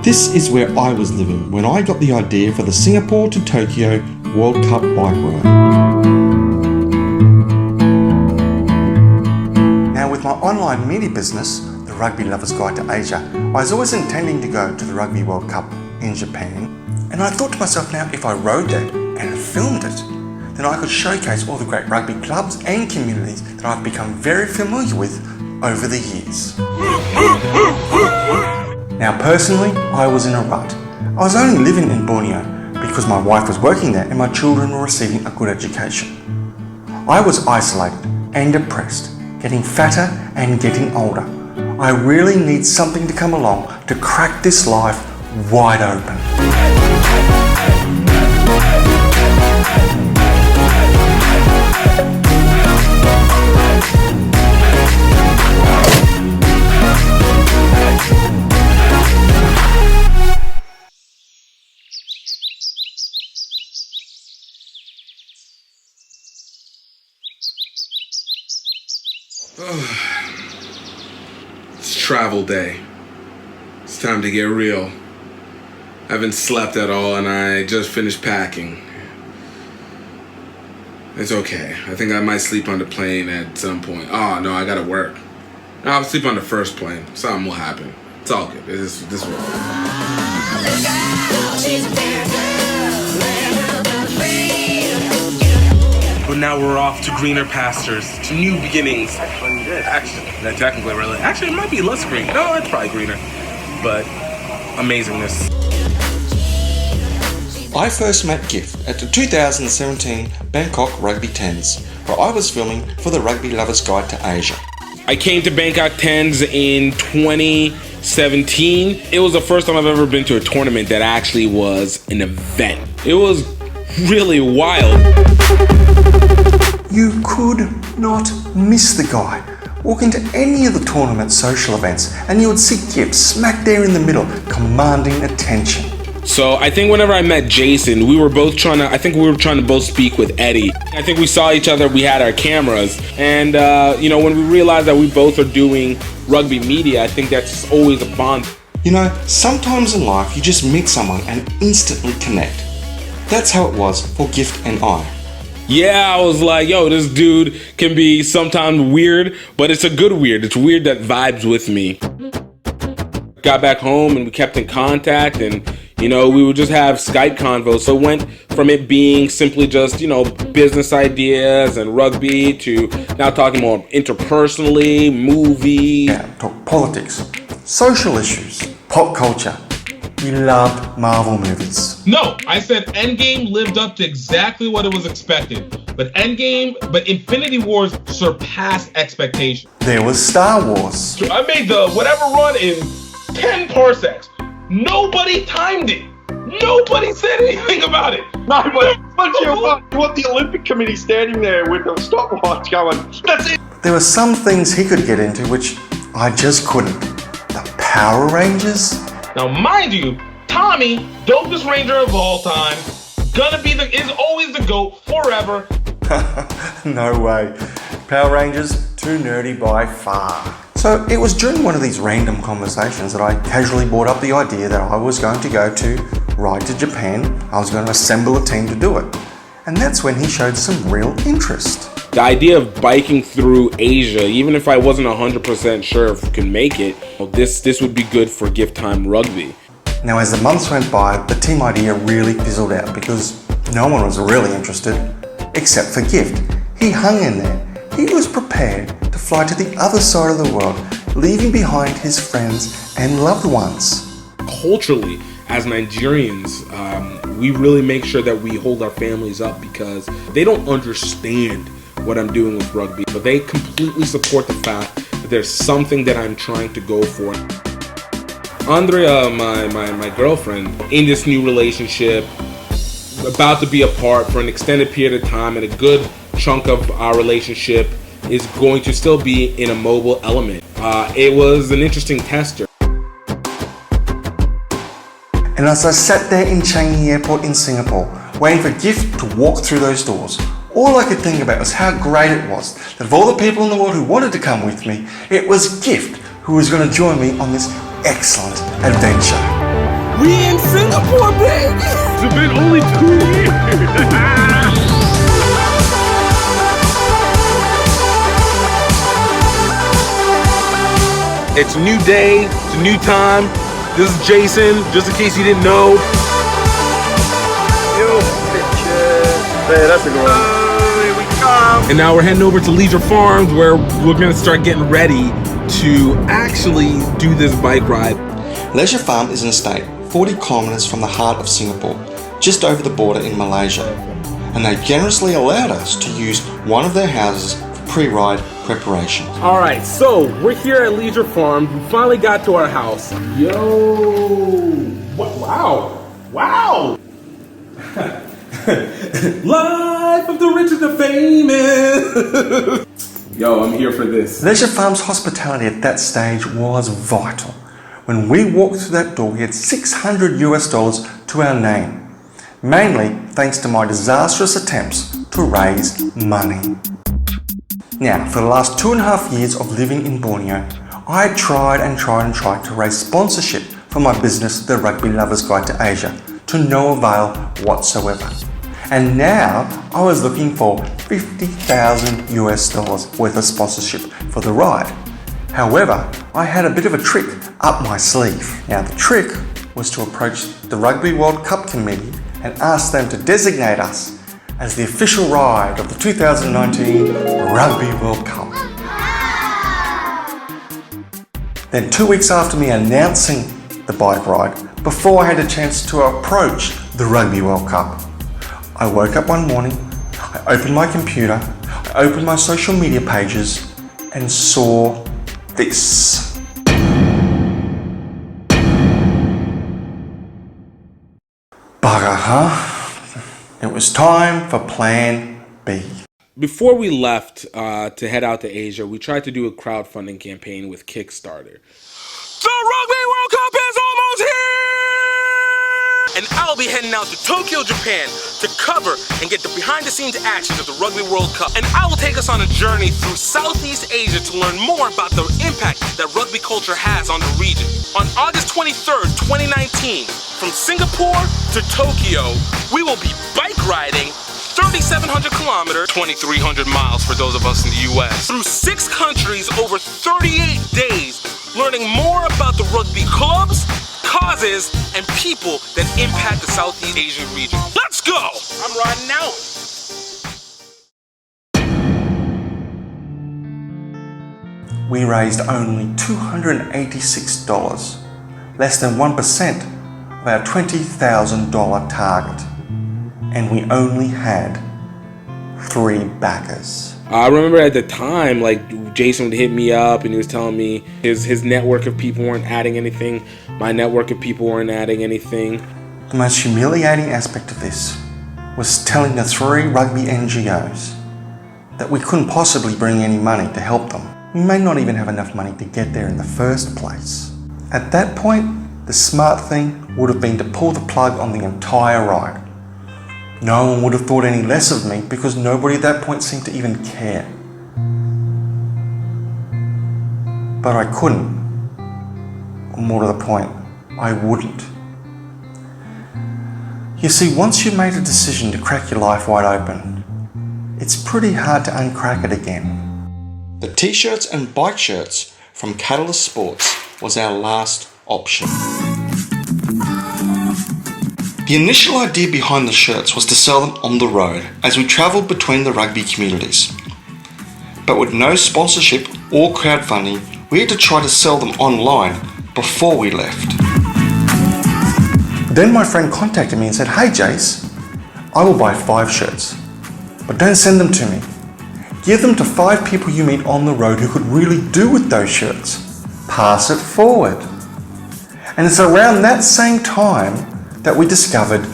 This is where I was living when I got the idea for the Singapore to Tokyo World Cup bike ride. Now with my online media business, the Rugby Lover's Guide to Asia, I was always intending to go to the Rugby World Cup in Japan, and I thought to myself, now if I rode that and filmed it, then I could showcase all the great rugby clubs and communities that I've become very familiar with over the years. Now personally, I was in a rut. I was only living in Borneo because my wife was working there and my children were receiving a good education. I was isolated and depressed, getting fatter and getting older. I really need something to come along to crack this life wide open. It's travel day. It's time to get real. I haven't slept at all and I just finished packing. It's okay. I think I might sleep on the plane at some point. Oh no, I gotta work. No, I'll sleep on the first plane. Something will happen. It's all good. This will. But now we're off to greener pastures, to new beginnings. Actually, it might be less green. No, it's probably greener. But amazingness. I first met Gift at the 2017 Bangkok Rugby Tens, where I was filming for the Rugby Lover's Guide to Asia. I came to Bangkok Tens in 2017. It was the first time I've ever been to a tournament that actually was an event. It was really wild. You could not miss the guy. Walk into any of the tournament social events and you would see Gift smack there in the middle, commanding attention. So I think whenever I met Jason, we were trying to both speak with Eddie. I think we saw each other, we had our cameras, and when we realized that we both are doing rugby media, I think that's always a bond. You know, sometimes in life you just meet someone and instantly connect. That's how it was for Gift and I. Yeah, I was like, yo, this dude can be sometimes weird, but it's a good weird. It's weird that vibes with me. Got back home and we kept in contact and, we would just have Skype convos. So it went from it being simply just, business ideas and rugby to now talking more interpersonally, movies. Yeah, talk politics, social issues, pop culture. We loved Marvel movies. No, I said Endgame lived up to exactly what it was expected. But Infinity Wars surpassed expectations. There was Star Wars. I made the whatever run in 10 parsecs. Nobody timed it. Nobody said anything about it. No, but you want the Olympic Committee standing there with the stopwatch going, that's it. There were some things he could get into which I just couldn't. The Power Rangers. Now, mind you, Tommy, dopest ranger of all time, is always the GOAT forever. No way. Power Rangers, too nerdy by far. So it was during one of these random conversations that I casually brought up the idea that I was going to go to ride to Japan. I was going to assemble a team to do it. And that's when he showed some real interest. The idea of biking through Asia, even if I wasn't 100% sure if we could make it, this would be good for GiftTime Rugby. Now as the months went by, the team idea really fizzled out because no one was really interested except for Gift. He hung in there. He was prepared to fly to the other side of the world, leaving behind his friends and loved ones. Culturally, as Nigerians, we really make sure that we hold our families up because they don't understand what I'm doing with rugby, but they completely support the fact that there's something that I'm trying to go for. Andrea, my girlfriend, in this new relationship, about to be apart for an extended period of time, and a good chunk of our relationship is going to still be in a mobile element. It was an interesting tester. And as I sat there in Changi Airport in Singapore, waiting for Gift to walk through those doors, all I could think about was how great it was that of all the people in the world who wanted to come with me, it was Gift who was going to join me on this excellent adventure. We in Singapore, baby! It's been only 2 years! It's a new day, it's a new time. This is Jason, just in case you didn't know. Yo, bitches. Hey, that's a good one. Here we come. And now we're heading over to Leisure Farms where we're gonna start getting ready to actually do this bike ride. Leisure Farm is an estate 40 kilometres from the heart of Singapore, just over the border in Malaysia. And they generously allowed us to use one of their houses for pre-ride preparation. All right, so we're here at Leisure Farm. We finally got to our house. Yo, wow. Life of the rich and the famous. Yo, I'm here for this. Leisure Farm's hospitality at that stage was vital. When we walked through that door, we had $600 to our name. Mainly thanks to my disastrous attempts to raise money. Now, for the last 2.5 years of living in Borneo, I tried to raise sponsorship for my business, The Rugby Lover's Guide to Asia, to no avail whatsoever. And now I was looking for $50,000 worth of sponsorship for the ride. However, I had a bit of a trick up my sleeve. Now, the trick was to approach the Rugby World Cup committee and ask them to designate us as the official ride of the 2019 Rugby World Cup. Then 2 weeks after me announcing the bike ride, before I had a chance to approach the Rugby World Cup, I woke up one morning, I opened my computer, I opened my social media pages and saw this. Bugger, huh? It was time for Plan B. Before we left to head out to Asia, we tried to do a crowdfunding campaign with Kickstarter. The Rugby World Cup is almost here! And I'll be heading out to Tokyo, Japan to cover and get the behind-the-scenes actions of the Rugby World Cup. And I will take us on a journey through Southeast Asia to learn more about the impact that rugby culture has on the region. On August 23rd, 2019, from Singapore to Tokyo, we will be bike riding 3,700 kilometers, 2,300 miles for those of us in the US, through 6 countries over 38 days, learning more about the rugby clubs, causes, and people that impact the Southeast Asian region. Let's go! I'm riding out. We raised only $286, less than 1% of our $20,000 target. And we only had 3 backers. I remember at the time, like, Jason would hit me up and he was telling me his network of people weren't adding anything. My network of people weren't adding anything. The most humiliating aspect of this was telling the 3 rugby NGOs that we couldn't possibly bring any money to help them. We may not even have enough money to get there in the first place. At that point, the smart thing would have been to pull the plug on the entire ride. No one would have thought any less of me because nobody at that point seemed to even care. But I couldn't. Or more to the point, I wouldn't. You see, once you've made a decision to crack your life wide open, it's pretty hard to uncrack it again. The t-shirts and bike shirts from Catalyst Sports was our last option. The initial idea behind the shirts was to sell them on the road as we travelled between the rugby communities. But with no sponsorship or crowdfunding, we had to try to sell them online before we left. Then my friend contacted me and said, "Hey Jace, I will buy 5 shirts, but don't send them to me. Give them to 5 people you meet on the road who could really do with those shirts. Pass it forward." And it's around that same time that we discovered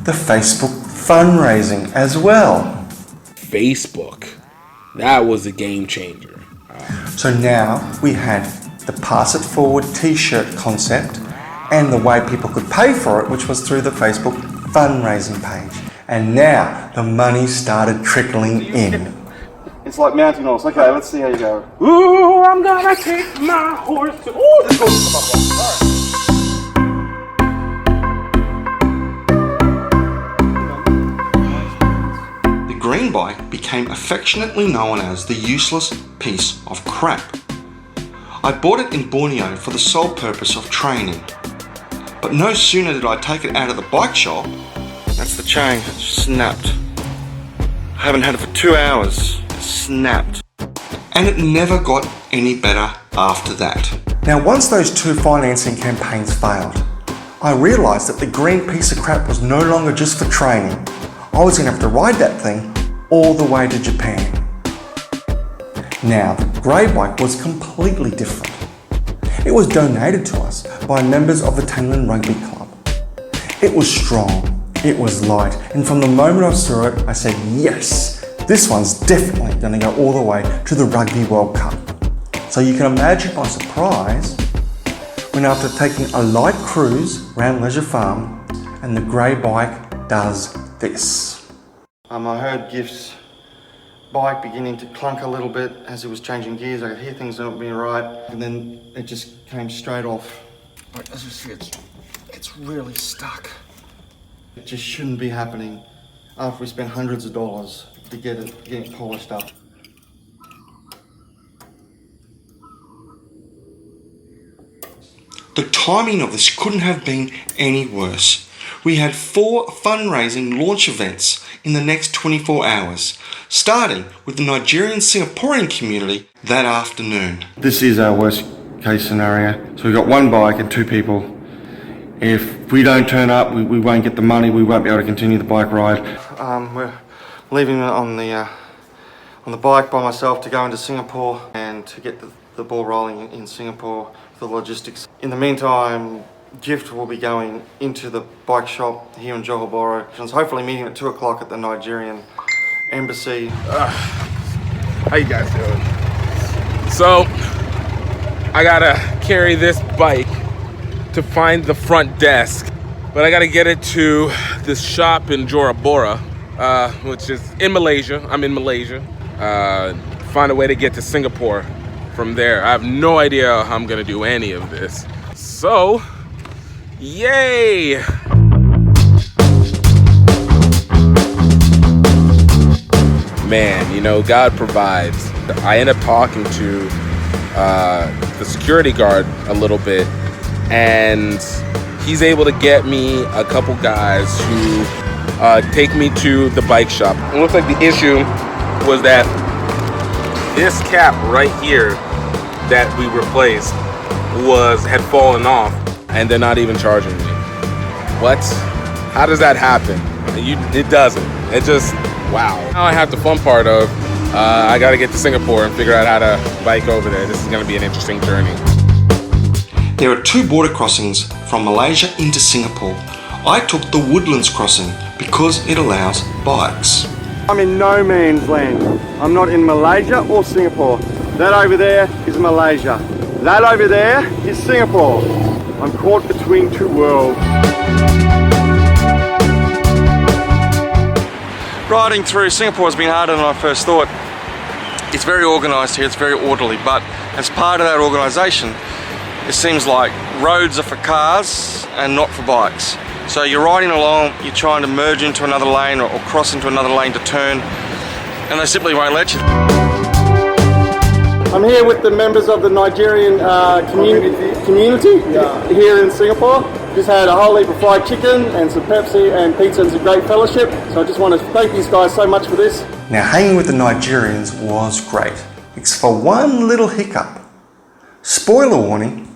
the Facebook fundraising as well. Facebook, that was a game changer. So now we had the Pass It Forward t-shirt concept and the way people could pay for it, which was through the Facebook fundraising page. And now the money started trickling in. It's like mounting horse. Okay, let's see how you go. Ooh, I'm gonna take my horse to... Ooh, this goes... green bike became affectionately known as the useless piece of crap. I bought it in Borneo for the sole purpose of training. But no sooner did I take it out of the bike shop, that's the chain, it snapped. I haven't had it for 2 hours, it snapped. And it never got any better after that. Now once those 2 financing campaigns failed, I realised that the green piece of crap was no longer just for training. I was going to have to ride that thing all the way to Japan. Now, the grey bike was completely different. It was donated to us by members of the Tanglin Rugby Club. It was strong, it was light, and from the moment I saw it, I said, yes, this one's definitely going to go all the way to the Rugby World Cup. So you can imagine my surprise when after taking a light cruise around Leisure Farm and the grey bike does this. I heard Gift's bike beginning to clunk a little bit as it was changing gears. I could hear things not being right, and then it just came straight off. Like, as you see, it's really stuck. It just shouldn't be happening after we spent hundreds of dollars to get it polished up. The timing of this couldn't have been any worse. We had 4 fundraising launch events in the next 24 hours, starting with the Nigerian Singaporean community that afternoon. This is our worst case scenario. So we've got 1 bike and 2 people. If we don't turn up, we won't get the money, we won't be able to continue the bike ride. We're leaving on the bike by myself to go into Singapore and to get the ball rolling in Singapore, the logistics. In the meantime, Gift will be going into the bike shop here in Johor Bahru, hopefully meeting at 2 o'clock at the Nigerian embassy. How you guys doing? So, I gotta carry this bike to find the front desk, but I gotta get it to this shop in Johor Bahru, which is in Malaysia. I'm in Malaysia. Find a way to get to Singapore from there. I have no idea how I'm gonna do any of this. So, yay! Man, you know, God provides. I end up talking to the security guard a little bit, and he's able to get me a couple guys who take me to the bike shop. It looks like the issue was that this cap right here that we replaced had fallen off, and they're not even charging me. What? How does that happen? It doesn't. It just, wow. Now I have the fun part of, I gotta get to Singapore and figure out how to bike over there. This is gonna be an interesting journey. There are 2 border crossings from Malaysia into Singapore. I took the Woodlands crossing because it allows bikes. I'm in no man's land. I'm not in Malaysia or Singapore. That over there is Malaysia. That over there is Singapore. I'm caught between 2 worlds. Riding through Singapore has been harder than I first thought. It's very organised here, it's very orderly, but as part of that organisation, it seems like roads are for cars and not for bikes. So you're riding along, you're trying to merge into another lane or cross into another lane to turn, and they simply won't let you. I'm here with the members of the Nigerian community here in Singapore. Just had a whole heap of fried chicken and some Pepsi and pizza and some great fellowship. So I just want to thank these guys so much for this. Now hanging with the Nigerians was great, except for one little hiccup. Spoiler warning,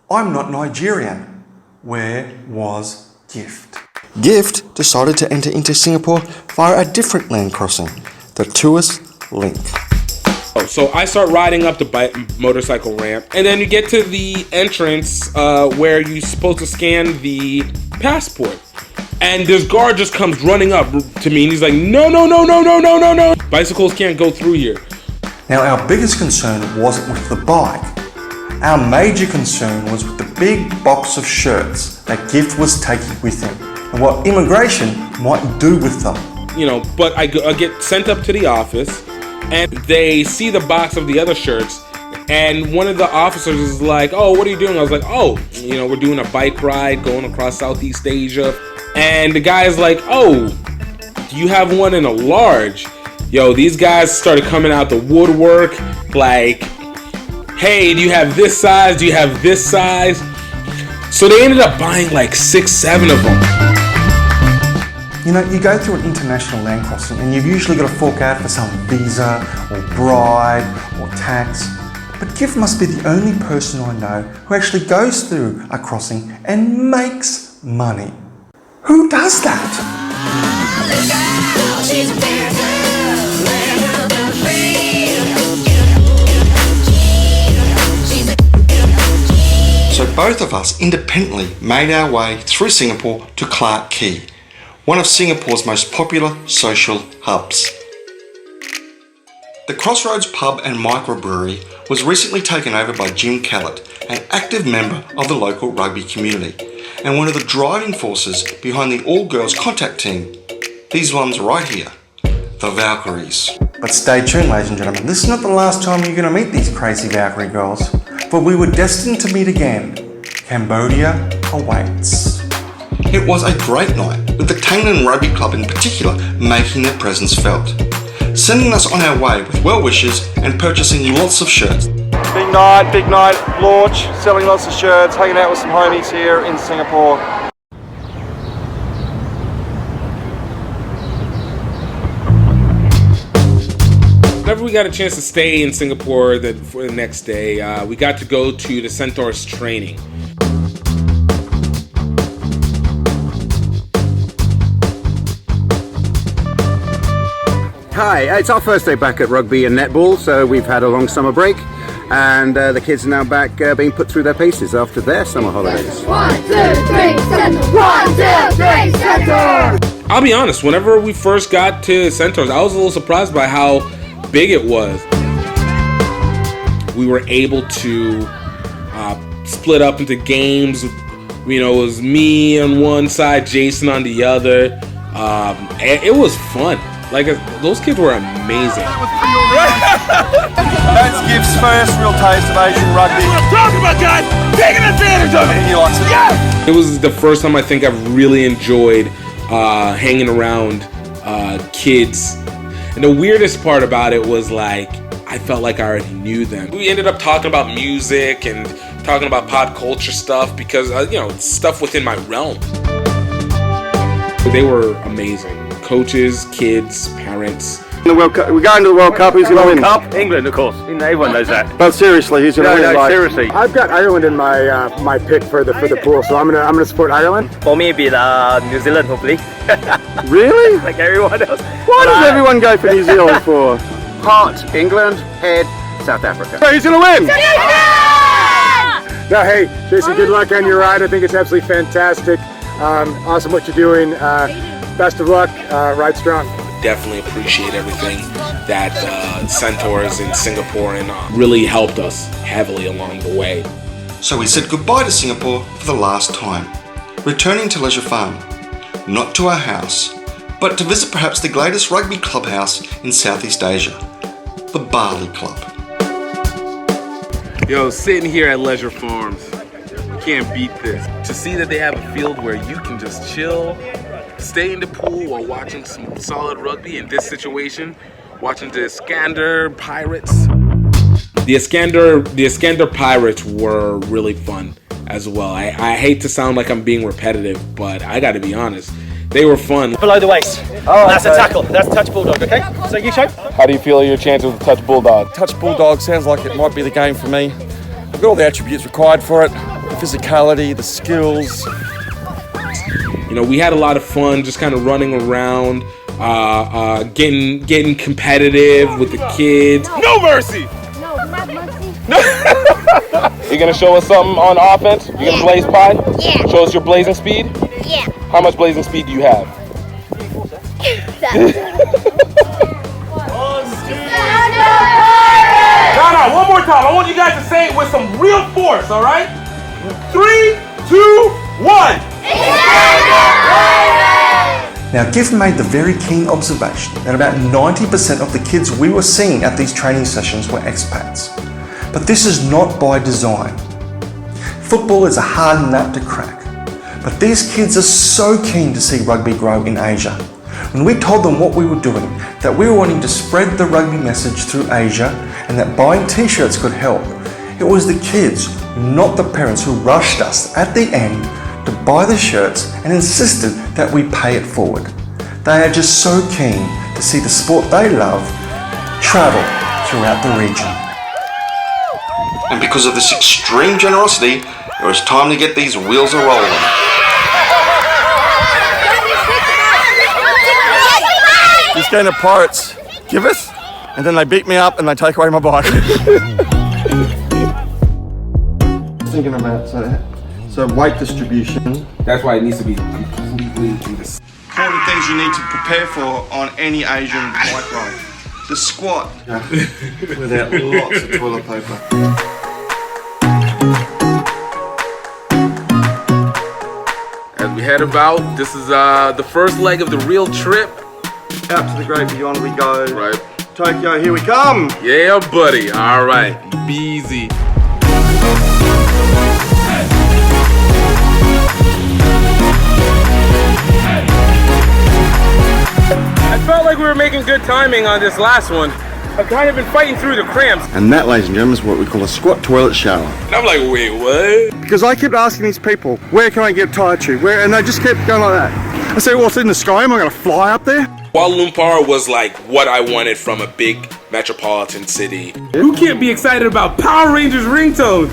I'm not Nigerian. Where was Gift? Gift decided to enter into Singapore via a different land crossing, the Tuas Link. So I start riding up the motorcycle ramp, and then you get to the entrance where you're supposed to scan the passport. And this guard just comes running up to me, and he's like, no, no, no, no, no, no, no, no. Bicycles can't go through here. Now our biggest concern wasn't with the bike. Our major concern was with the big box of shirts that Gift was taking with him, and what immigration might do with them. You know, but I get sent up to the office, and they see the box of the other shirts, and one of the officers is like, oh, what are you doing? I was like, oh, you know, we're doing a bike ride going across Southeast Asia. And the guy is like, oh, do you have one in a large? Yo, these guys started coming out the woodwork like, hey, do you have this size? Do you have this size? So they ended up buying like 6, 7 of them. You know, you go through an international land crossing and you've usually got to fork out for some visa or bribe or tax. But Gift must be the only person I know who actually goes through a crossing and makes money. Who does that? So both of us independently made our way through Singapore to Clarke Quay, one of Singapore's most popular social hubs. The Crossroads Pub and Microbrewery was recently taken over by Jim Callett, an active member of the local rugby community and one of the driving forces behind the all-girls contact team. These ones right here, the Valkyries. But stay tuned, ladies and gentlemen, this is not the last time you're going to meet these crazy Valkyrie girls, for we were destined to meet again. Cambodia awaits. It was a great night, with the Tangnan Rugby Club in particular making their presence felt, sending us on our way with well wishes and purchasing lots of shirts. Big night, launch, selling lots of shirts, hanging out with some homies here in Singapore. Whenever we got a chance to stay in Singapore for the next day, we got to go to the Centaurs training. Hi, it's our first day back at rugby and netball, so we've had a long summer break, and the kids are now back being put through their paces after their summer holidays. 1, 2, 3, Centaur! 1, 2, 3, Centaur! I'll be honest, whenever we first got to Centaurs, I was a little surprised by how big it was. We were able to split up into games. You know, it was me on one side, Jason on the other. It was fun. Like, those kids were amazing. That's Gift's first real taste of Asian rugby. What I'm talking about, guys! Taking advantage of it! He likes it. Yeah! It was the first time I think I've really enjoyed hanging around kids. And the weirdest part about it was, like, I felt like I already knew them. We ended up talking about music and talking about pop culture stuff because, you know, it's stuff within my realm. They were amazing. Coaches, kids, parents. The World Cup, we're going to the World Cup. Who's going to win? Cup? England, of course. Everyone knows that. But seriously, who's going to win? No, seriously. I've got Ireland in my pick for the pool, so I'm gonna support Ireland. For me, it'd be New Zealand, hopefully. Really? Like everyone else. Why does everyone go for New Zealand for? Heart, England, head, South Africa. So who's going to win? No, hey, Jason, good luck on your ride. I think it's absolutely fantastic. Awesome what you're doing. Best of luck. Ride strong. Definitely appreciate everything that Centaurs in Singapore and really helped us heavily along the way. So we said goodbye to Singapore for the last time, returning to Leisure Farm, not to our house, but to visit perhaps the greatest rugby clubhouse in Southeast Asia, the Bali Club. Yo, sitting here at Leisure Farms, can't beat this. To see that they have a field where you can just chill, stay in the pool while watching some solid rugby. In this situation, watching the Iskander Pirates. The Iskander Pirates were really fun as well. I hate to sound like I'm being repetitive, but I gotta be honest. They were fun. Below the waist. Oh, that's a tackle. That's a touch bulldog, okay? So you show. How do you feel your chances with touch bulldog? Touch bulldog sounds like it might be the game for me. I've got all the attributes required for it. The physicality, the skills. You know, we had a lot of fun just kind of running around, getting competitive with the kids. No mercy! No, not mercy. You gonna show us something on offense? You gonna blaze pie? Yeah. Show us your blazing speed? Yeah. How much blazing speed do you have? No, one more time. I want you guys to say it with some real force, all right? 3, 2, 1. Now, Gift made the very keen observation that about 90% of the kids we were seeing at these training sessions were expats. But this is not by design. Football is a hard nut to crack, but these kids are so keen to see rugby grow in Asia. when we told them what we were doing, that we were wanting to spread the rugby message through Asia and that buying t-shirts could help. It was the kids, not the parents, who rushed us at the end to buy the shirts and insisted that we pay it forward. They are just so keen to see the sport they love travel throughout the region. And because of this extreme generosity, it was time to get these wheels a-rolling. This game of Pirates give us, and then they beat me up and they take away my bike. Thinking about so weight distribution. That's why it needs to be completely in this. Important things you need to prepare for on any Asian bike ride. The squat, without lots of toilet paper. As we head about, this is the first leg of the real trip. Out to the great beyond we go. Right. Tokyo, here we come. Yeah, buddy. All right. Be easy. I felt like we were making good timing on this last one. I've kind of been fighting through the cramps. And that, ladies and gentlemen, is what we call a squat toilet shower. And I'm like, wait, what? Because I kept asking these people, where can I get tied to? Where? And they just kept going like that. I said, well, it's in the sky. Am I going to fly up there? Kuala Lumpur was like what I wanted from a big metropolitan city. Who can't be excited about Power Rangers ringtones?